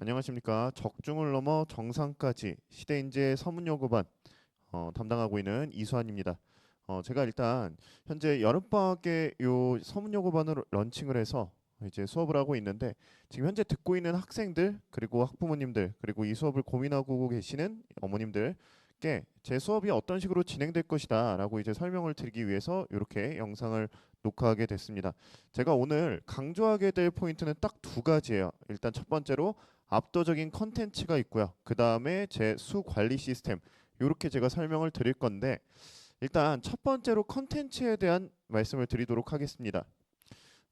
안녕하십니까. 적중을 넘어 정상까지 시대인재 서문여고반 담당하고 있는 이수환입니다. 제가 일단 현재 여름방학에 요 서문여고반을 런칭을 해서 이제 수업을 하고 있는데, 지금 현재 듣고 있는 학생들 그리고 학부모님들 그리고 이 수업을 고민하고 계시는 어머님들께 제 수업이 어떤 식으로 진행될 것이다라고 이제 설명을 드리기 위해서 이렇게 영상을 녹화하게 됐습니다. 제가 오늘 강조하게 될 포인트는 딱 두 가지예요. 일단 첫 번째로 압도적인 컨텐츠가 있고요. 그 다음에 제 수 관리 시스템, 이렇게 제가 설명을 드릴 건데, 일단 첫 번째로 컨텐츠에 대한 말씀을 드리도록 하겠습니다.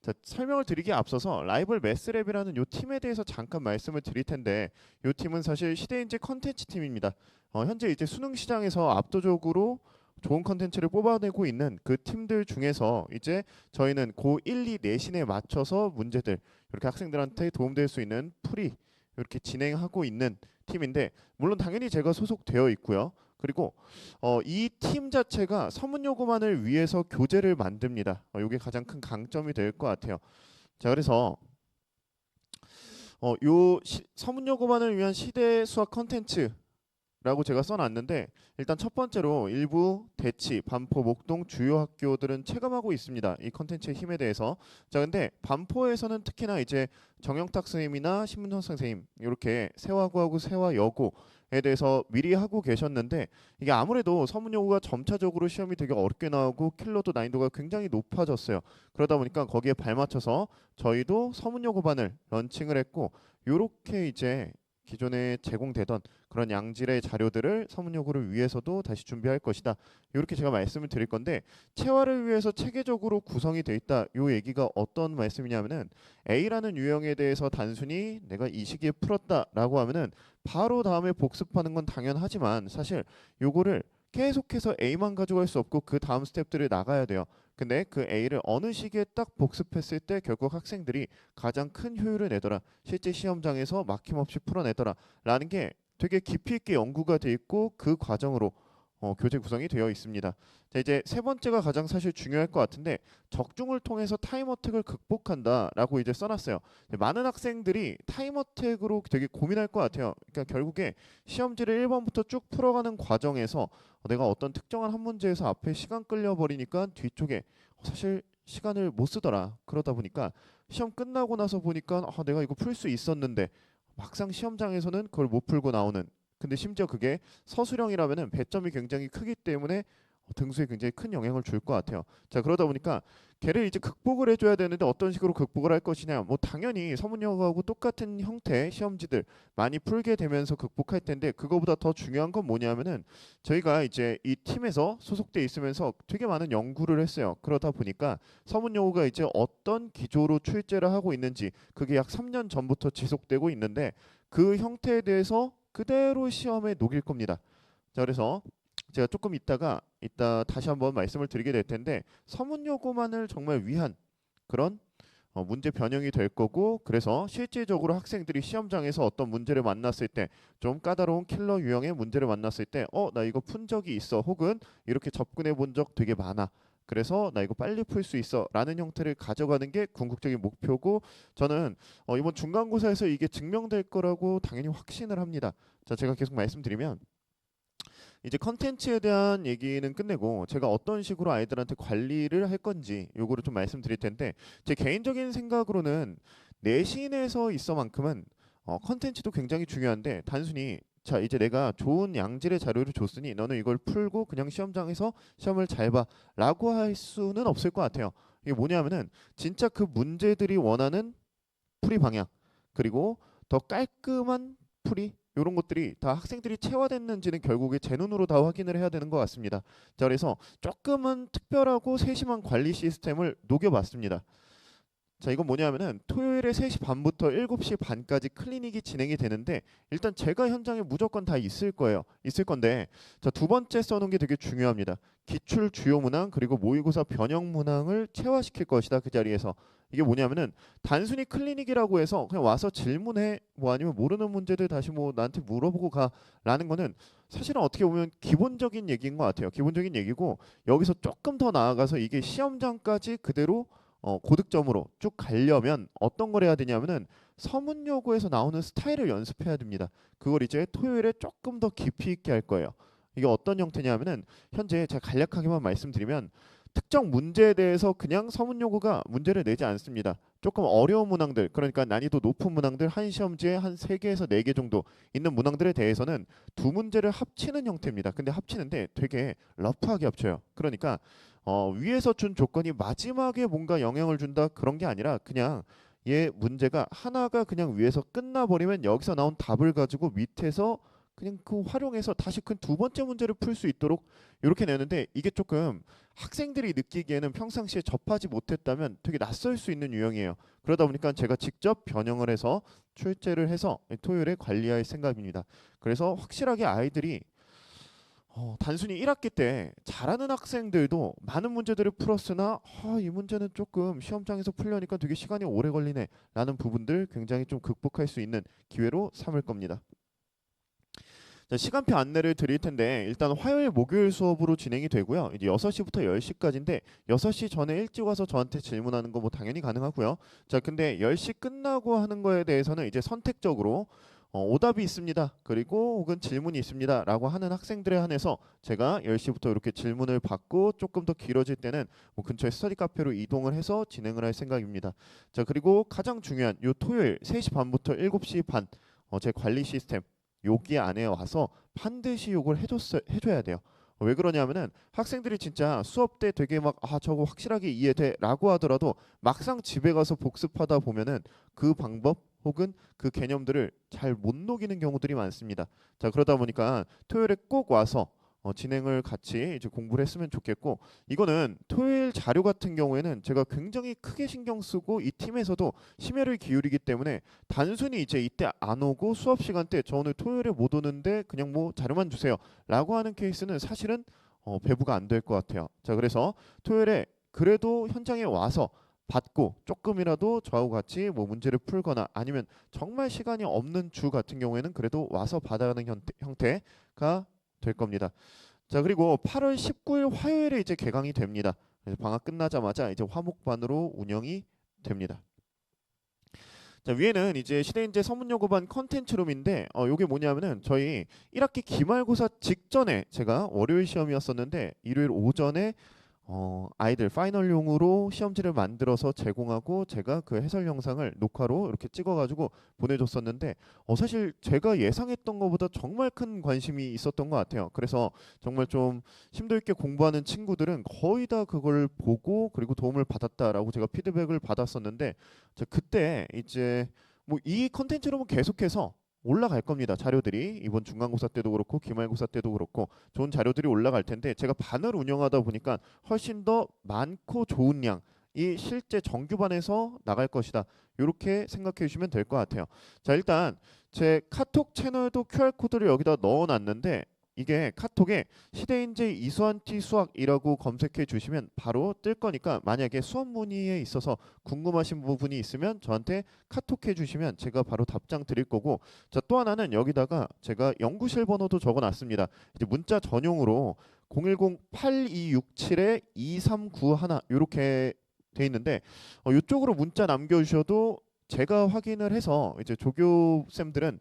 자, 설명을 드리기에 앞서서 라이벌 매스랩이라는 요 팀에 대해서 잠깐 말씀을 드릴 텐데, 요 팀은 사실 시대인재 컨텐츠 팀입니다. 현재 이제 수능 시장에서 압도적으로 좋은 컨텐츠를 뽑아내고 있는 그 팀들 중에서 이제 저희는 고 1, 2 내신에 맞춰서 문제들, 이렇게 학생들한테 도움될 수 있는 풀이 이렇게 진행하고 있는 팀인데, 물론 당연히 제가 소속되어 있고요. 그리고 이 팀 자체가 서문여고만을 위해서 교재를 만듭니다. 이게 가장 큰 강점이 될 것 같아요. 자, 그래서 서문여고만을 위한 시대 수학 컨텐츠 라고 제가 써놨는데, 일단 첫 번째로 일부 대치, 반포, 목동 주요 학교들은 체감하고 있습니다. 이 컨텐츠의 힘에 대해서. 자, 근데 반포에서는 특히나 이제 정영탁 선생님이나 신문선 선생님 이렇게 세화고하고 세화여고에 대해서 미리 하고 계셨는데, 이게 아무래도 서문여고가 점차적으로 시험이 되게 어렵게 나오고 킬러도 난이도가 굉장히 높아졌어요. 그러다 보니까 거기에 발맞춰서 저희도 서문여고반을 런칭을 했고, 요렇게 이제 기존에 제공되던 그런 양질의 자료들을 서문여고를 위해서도 다시 준비할 것이다. 이렇게 제가 말씀을 드릴 건데, 체화를 위해서 체계적으로 구성이 돼 있다. 요 얘기가 어떤 말씀이냐면은, A라는 유형에 대해서 단순히 내가 이 시기에 풀었다라고 하면은 바로 다음에 복습하는 건 당연하지만, 사실 요거를 계속해서 A만 가져갈 수 없고 그 다음 스텝들을 나가야 돼요. 근데 그 A를 어느 시기에 딱 복습했을 때 결국 학생들이 가장 큰 효율을 내더라, 실제 시험장에서 막힘없이 풀어내더라 라는 게 되게 깊이 있게 연구가 돼 있고, 그 과정으로 교재 구성이 되어 있습니다. 자, 이제 세 번째가 가장 사실 중요할 것 같은데, 적중을 통해서 타임 어택을 극복한다라고 이제 써놨어요. 많은 학생들이 타임 어택으로 되게 고민할 것 같아요. 그러니까 결국에 시험지를 1번부터 쭉 풀어가는 과정에서 내가 어떤 특정한 한 문제에서 앞에 시간 끌려버리니까 뒤쪽에 사실 시간을 못 쓰더라. 그러다 보니까 시험 끝나고 나서 보니까 내가 이거 풀 수 있었는데 막상 시험장에서는 그걸 못 풀고 나오는. 근데 심지어 그게 서술형이라면은 배점이 굉장히 크기 때문에 등수에 굉장히 큰 영향을 줄 것 같아요. 자, 그러다 보니까 걔를 이제 극복을 해줘야 되는데 어떤 식으로 극복을 할 것이냐. 뭐 당연히 서문여고하고 똑같은 형태의 시험지들 많이 풀게 되면서 극복할 텐데, 그거보다 더 중요한 건 뭐냐면은, 저희가 이제 이 팀에서 소속돼 있으면서 되게 많은 연구를 했어요. 그러다 보니까 서문여고가 이제 어떤 기조로 출제를 하고 있는지, 그게 약 3년 전부터 지속되고 있는데, 그 형태에 대해서 그대로 시험에 녹일 겁니다. 자, 그래서 제가 조금 이따 다시 한번 말씀을 드리게 될 텐데, 서문여고만을 정말 위한 그런 문제 변형이 될 거고, 그래서 실질적으로 학생들이 시험장에서 어떤 문제를 만났을 때, 좀 까다로운 킬러 유형의 문제를 만났을 때, 나 이거 푼 적이 있어, 혹은 이렇게 접근해 본 적 되게 많아, 그래서 나 이거 빨리 풀 수 있어 라는 형태를 가져가는 게 궁극적인 목표고, 저는 이번 중간고사에서 이게 증명될 거라고 당연히 확신을 합니다. 자, 제가 계속 말씀드리면, 이제 컨텐츠에 대한 얘기는 끝내고 제가 어떤 식으로 아이들한테 관리를 할 건지 요거를 좀 말씀드릴 텐데, 제 개인적인 생각으로는 내신에서 있어만큼은 컨텐츠도 굉장히 중요한데, 단순히 자 이제 내가 좋은 양질의 자료를 줬으니 너는 이걸 풀고 그냥 시험장에서 시험을 잘 봐 라고 할 수는 없을 것 같아요. 이게 뭐냐면은, 진짜 그 문제들이 원하는 풀이 방향, 그리고 더 깔끔한 풀이, 이런 것들이 다 학생들이 체화됐는지는 결국에 제 눈으로 다 확인을 해야 되는 것 같습니다. 자, 그래서 조금은 특별하고 세심한 관리 시스템을 녹여봤습니다. 자, 이건 뭐냐면은 토요일에 3시 반부터 7시 반까지 클리닉이 진행이 되는데, 일단 제가 현장에 무조건 다 있을 거예요. 있을 건데, 자, 두 번째 써놓은 게 되게 중요합니다. 기출 주요 문항 그리고 모의고사 변형 문항을 체화시킬 것이다, 그 자리에서. 이게 뭐냐면은, 단순히 클리닉이라고 해서 그냥 와서 질문해, 뭐 아니면 모르는 문제들 다시 뭐 나한테 물어보고 가라는 거는 사실은 어떻게 보면 기본적인 얘기인 것 같아요. 기본적인 얘기고, 여기서 조금 더 나아가서 이게 시험장까지 그대로 고득점으로 쭉 가려면 어떤 걸 해야 되냐면은, 서문 요구에서 나오는 스타일을 연습해야 됩니다. 그걸 이제 토요일에 조금 더 깊이 있게 할 거예요. 이게 어떤 형태냐면은 현재 제가 간략하게만 말씀드리면 특정 문제에 대해서 그냥 서문 요구가 문제를 내지 않습니다. 조금 어려운 문항들, 그러니까 난이도 높은 문항들 한 시험지에 한 3개에서 4개 정도 있는 문항들에 대해서는 두 문제를 합치는 형태입니다. 근데 합치는데 되게 러프하게 합쳐요. 그러니까 위에서 준 조건이 마지막에 뭔가 영향을 준다 그런 게 아니라 그냥 얘 문제가 하나가 그냥 위에서 끝나버리면 여기서 나온 답을 가지고 밑에서 그냥 그 활용해서 다시 그 두 번째 문제를 풀 수 있도록 이렇게 내는데 이게 조금 학생들이 느끼기에는 평상시에 접하지 못했다면 되게 낯설 수 있는 유형이에요. 그러다 보니까 제가 직접 변형을 해서 출제를 해서 토요일에 관리할 생각입니다. 그래서 확실하게 아이들이 단순히 1학기 때 잘하는 학생들도 많은 문제들을 풀었으나 이 문제는 조금 시험장에서 풀려니까 되게 시간이 오래 걸리네 라는 부분들 굉장히 좀 극복할 수 있는 기회로 삼을 겁니다. 자, 시간표 안내를 드릴 텐데 일단 화요일 목요일 수업으로 진행이 되고요. 이제 6시부터 10시까지인데 6시 전에 일찍 와서 저한테 질문하는 거 뭐 당연히 가능하고요. 자, 근데 10시 끝나고 하는 거에 대해서는 이제 선택적으로 오답이 있습니다. 그리고 혹은 질문이 있습니다. 라고 하는 학생들에 한해서 제가 10시부터 이렇게 질문을 받고 조금 더 길어질 때는 뭐 근처에 스터디 카페로 이동을 해서 진행을 할 생각입니다. 자, 그리고 가장 중요한 요 토요일 3시 반부터 7시 반 제 관리 시스템 여기 안에 와서 반드시 요걸 해줘야 돼요. 왜 그러냐면은 학생들이 진짜 수업 때 되게 막 저거 확실하게 이해돼라고 하더라도 막상 집에 가서 복습하다 보면은 그 방법 혹은 그 개념들을 잘 못 녹이는 경우들이 많습니다. 자, 그러다 보니까 토요일에 꼭 와서 진행을 같이 이제 공부를 했으면 좋겠고, 이거는 토요일 자료 같은 경우에는 제가 굉장히 크게 신경 쓰고 이 팀에서도 심혈을 기울이기 때문에 단순히 이제 이때 안 오고 수업 시간 때 저 오늘 토요일에 못 오는데 그냥 뭐 자료만 주세요 라고 하는 케이스는 사실은 배부가 안 될 것 같아요. 자, 그래서 토요일에 그래도 현장에 와서 받고 조금이라도 저하고 같이 뭐 문제를 풀거나 아니면 정말 시간이 없는 주 같은 경우에는 그래도 와서 받아가는 형태가 될 겁니다. 자, 그리고 8월 19일 화요일에 이제 개강이 됩니다. 그래서 방학 끝나자마자 이제 화목반으로 운영이 됩니다. 자, 위에는 이제 시대인재 서문여고반 컨텐츠룸인데 요게 뭐냐면은 저희 1학기 기말고사 직전에 제가 월요일 시험이었었는데 일요일 오전에 아이들 파이널용으로 시험지를 만들어서 제공하고 제가 그 해설 영상을 녹화로 이렇게 찍어가지고 보내줬었는데 사실 제가 예상했던 것보다 정말 큰 관심이 있었던 것 같아요. 그래서 정말 좀 심도 있게 공부하는 친구들은 거의 다 그걸 보고 그리고 도움을 받았다라고 제가 피드백을 받았었는데 그때 이제 뭐 이 컨텐츠로는 계속해서 올라갈 겁니다. 자료들이 이번 중간고사 때도 그렇고 기말고사 때도 그렇고 좋은 자료들이 올라갈 텐데 제가 반을 운영하다 보니까 훨씬 더 많고 좋은 양이 실제 정규반에서 나갈 것이다. 이렇게 생각해 주시면 될 것 같아요. 자, 일단 제 카톡 채널도 QR코드를 여기다 넣어놨는데 이게 카톡에 시대인재 이수한티 수학이라고 검색해 주시면 바로 뜰 거니까 만약에 수업 문의에 있어서 궁금하신 부분이 있으면 저한테 카톡해 주시면 제가 바로 답장 드릴 거고, 자, 또 하나는 여기다가 제가 연구실 번호도 적어놨습니다. 이제 문자 전용으로 010-8267-2391 이렇게 돼 있는데 이쪽으로 문자 남겨주셔도 제가 확인을 해서 이제 조교 쌤들은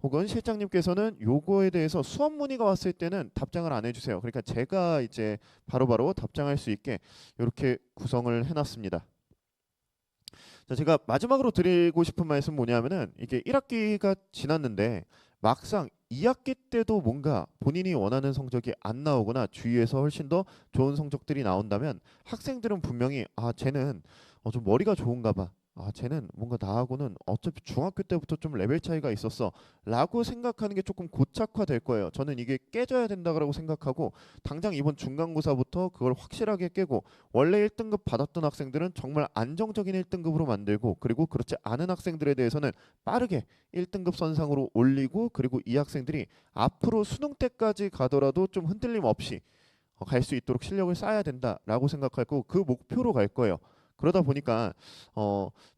혹은 실장님께서는 요거에 대해서 수업 문의가 왔을 때는 답장을 안 해주세요. 그러니까 제가 이제 바로바로 답장할 수 있게 이렇게 구성을 해놨습니다. 자, 제가 마지막으로 드리고 싶은 말씀 뭐냐면은 이게 1학기가 지났는데 막상 2학기 때도 뭔가 본인이 원하는 성적이 안 나오거나 주위에서 훨씬 더 좋은 성적들이 나온다면 학생들은 분명히 쟤는 좀 머리가 좋은가 봐. 쟤는 뭔가 나하고는 어차피 중학교 때부터 좀 레벨 차이가 있었어 라고 생각하는 게 조금 고착화될 거예요. 저는 이게 깨져야 된다고 생각하고 당장 이번 중간고사부터 그걸 확실하게 깨고 원래 1등급 받았던 학생들은 정말 안정적인 1등급으로 만들고 그리고 그렇지 않은 학생들에 대해서는 빠르게 1등급 선상으로 올리고 그리고 이 학생들이 앞으로 수능 때까지 가더라도 좀 흔들림 없이 갈 수 있도록 실력을 쌓아야 된다라고 생각하고 그 목표로 갈 거예요. 그러다 보니까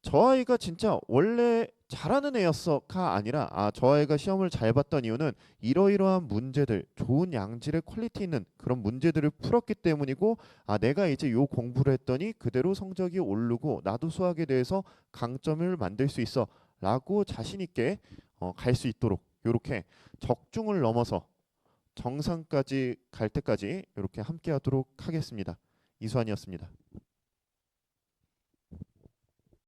저 아이가 진짜 원래 잘하는 애였어가 아니라 저 아이가 시험을 잘 봤던 이유는 이러이러한 문제들 좋은 양질의 퀄리티 있는 그런 문제들을 풀었기 때문이고 내가 이제 요 공부를 했더니 그대로 성적이 오르고 나도 수학에 대해서 강점을 만들 수 있어 라고 자신 있게 갈 수 있도록 이렇게 적중을 넘어서 정상까지 갈 때까지 이렇게 함께 하도록 하겠습니다. 이수환이었습니다.